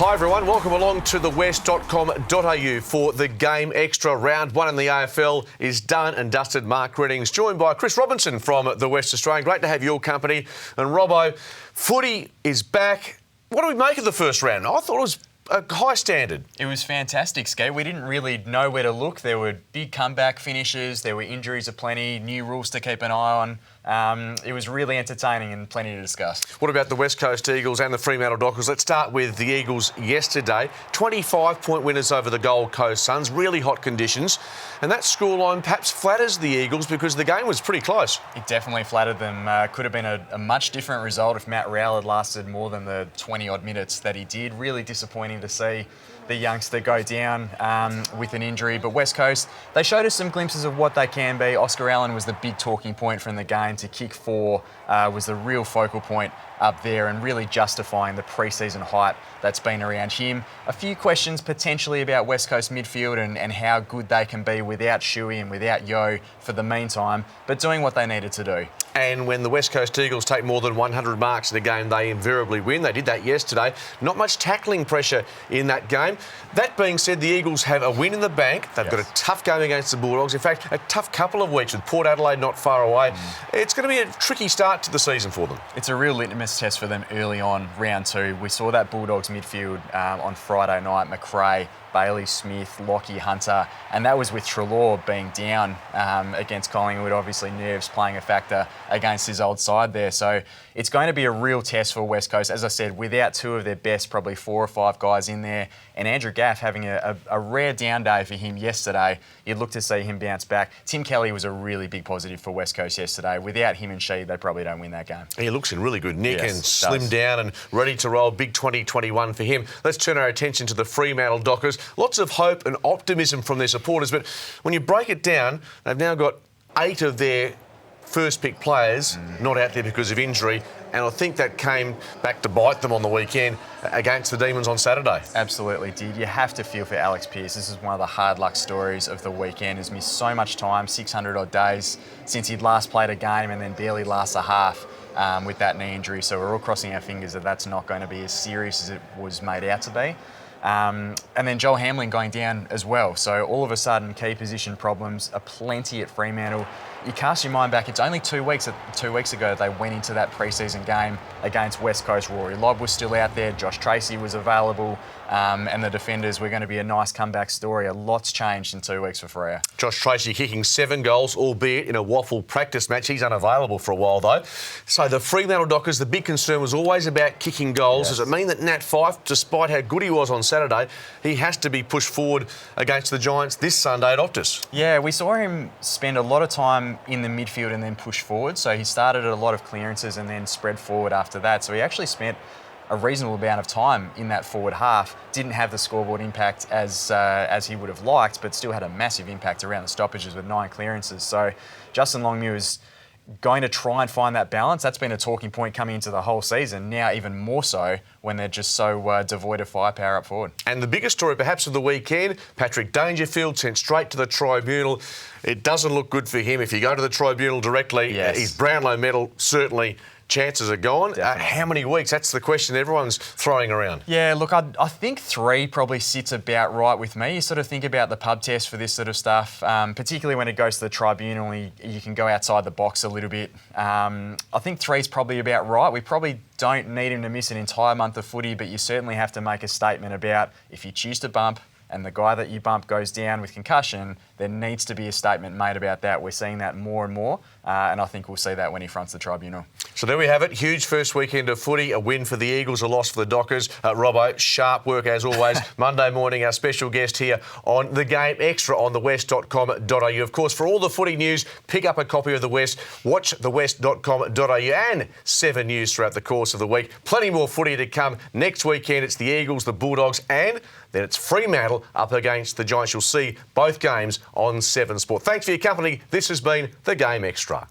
Hi everyone, welcome along to thewest.com.au for the Game Extra. Round 1 in the AFL is done and dusted. Mark Reddings joined by Chris Robinson from the West Australian. Great to have your company. And Robbo, footy is back. What do we make of the first round? I thought it was a high standard. It was fantastic, Skate. We didn't really know where to look. There were big comeback finishes, there were injuries aplenty, new rules to keep an eye on. It was really entertaining and plenty to discuss. What about the West Coast Eagles and the Fremantle Dockers? Let's start with the Eagles yesterday. 25-point winners over the Gold Coast Suns. Really hot conditions. And that scoreline perhaps flatters the Eagles because the game was pretty close. It definitely flattered them. Could have been a much different result if Matt Rowell had lasted more than the 20-odd minutes that he did. Really disappointing to see the youngster go down with an injury. But West Coast, they showed us some glimpses of what they can be. Oscar Allen was the big talking point from the game. To kick 4 was the real focal point up there and really justifying the pre-season hype that's been around him. A few questions potentially about West Coast midfield and how good they can be without Shuey and without Yo for the meantime, but doing what they needed to do. And when the West Coast Eagles take more than 100 marks in a game, they invariably win. They did that yesterday. Not much tackling pressure in that game. That being said, the Eagles have a win in the bank. They've got a tough game against the Bulldogs. In fact, a tough couple of weeks with Port Adelaide not far away. It's going to be a tricky start to the season for them. It's a real litmus test for them early on, round 2. We saw that Bulldogs midfield on Friday night. McRae, Bailey Smith, Lockie Hunter, and that was with Treloar being down against Collingwood. Obviously, nerves playing a factor against his old side there. So it's going to be a real test for West Coast. As I said, without 2 of their best, probably 4 or 5 guys in there, and Andrew Gaff having a rare down day for him yesterday. You'd look to see him bounce back. Tim Kelly was a really big positive for West Coast yesterday. Without him and Sheed, they probably don't win that game. He looks in really good nick and slimmed down and ready to roll. Big 2021 for him. Let's turn our attention to the Fremantle Dockers. Lots of hope and optimism from their supporters, but when you break it down, they've now got 8 of their first-pick players not out there because of injury, and I think that came back to bite them on the weekend against the Demons on Saturday. Absolutely did. You have to feel for Alex Pearce. This is one of the hard luck stories of the weekend. He's missed so much time, 600-odd days since he'd last played a game and then barely lasts a half with that knee injury. So we're all crossing our fingers that that's not going to be as serious as it was made out to be. And then Joel Hamlin going down as well. So all of a sudden, key position problems are plenty at Fremantle. You cast your mind back, it's only 2 weeks ago they went into that pre-season game against West Coast. Rory Lobb was still out there, Josh Tracy was available, and the defenders were going to be a nice comeback story. A lot's changed in 2 weeks for Freo. Josh Tracy kicking 7 goals, albeit in a waffle practice match. He's unavailable for a while, though. So the Fremantle Dockers, the big concern was always about kicking goals. Does it mean that Nat Fyfe, despite how good he was on Saturday, he has to be pushed forward against the Giants this Sunday at Optus? Yeah, we saw him spend a lot of time in the midfield and then push forward. So he started at a lot of clearances and then spread forward after that. So he actually spent a reasonable amount of time in that forward half. Didn't have the scoreboard impact as he would have liked, but still had a massive impact around the stoppages with 9 clearances. So Justin Longmuir is going to try and find that balance. That's been a talking point coming into the whole season, now even more so when they're just so devoid of firepower up forward. And the biggest story perhaps of the weekend, Patrick Dangerfield sent straight to the tribunal. It doesn't look good for him. If you go to the tribunal directly, his Brownlow medal, certainly chances are gone. How many weeks? That's the question everyone's throwing around. Yeah, look, I think 3 probably sits about right with me. You sort of think about the pub test for this sort of stuff, particularly when it goes to the tribunal, you can go outside the box a little bit. I think 3 is probably about right. We probably don't need him to miss an entire month of footy, but you certainly have to make a statement about if you choose to bump and the guy that you bump goes down with concussion, there needs to be a statement made about that. We're seeing that more and more, and I think we'll see that when he fronts the tribunal. So there we have it. Huge first weekend of footy. A win for the Eagles, a loss for the Dockers. Robbo, sharp work as always. Monday morning, our special guest here on The Game Extra on thewest.com.au. Of course, for all the footy news, pick up a copy of The West, watch thewest.com.au and 7 News throughout the course of the week. Plenty more footy to come. Next weekend, it's the Eagles, the Bulldogs, and then it's Fremantle up against the Giants. You'll see both games on 7 Sport. Thanks for your company. This has been The Game Extra.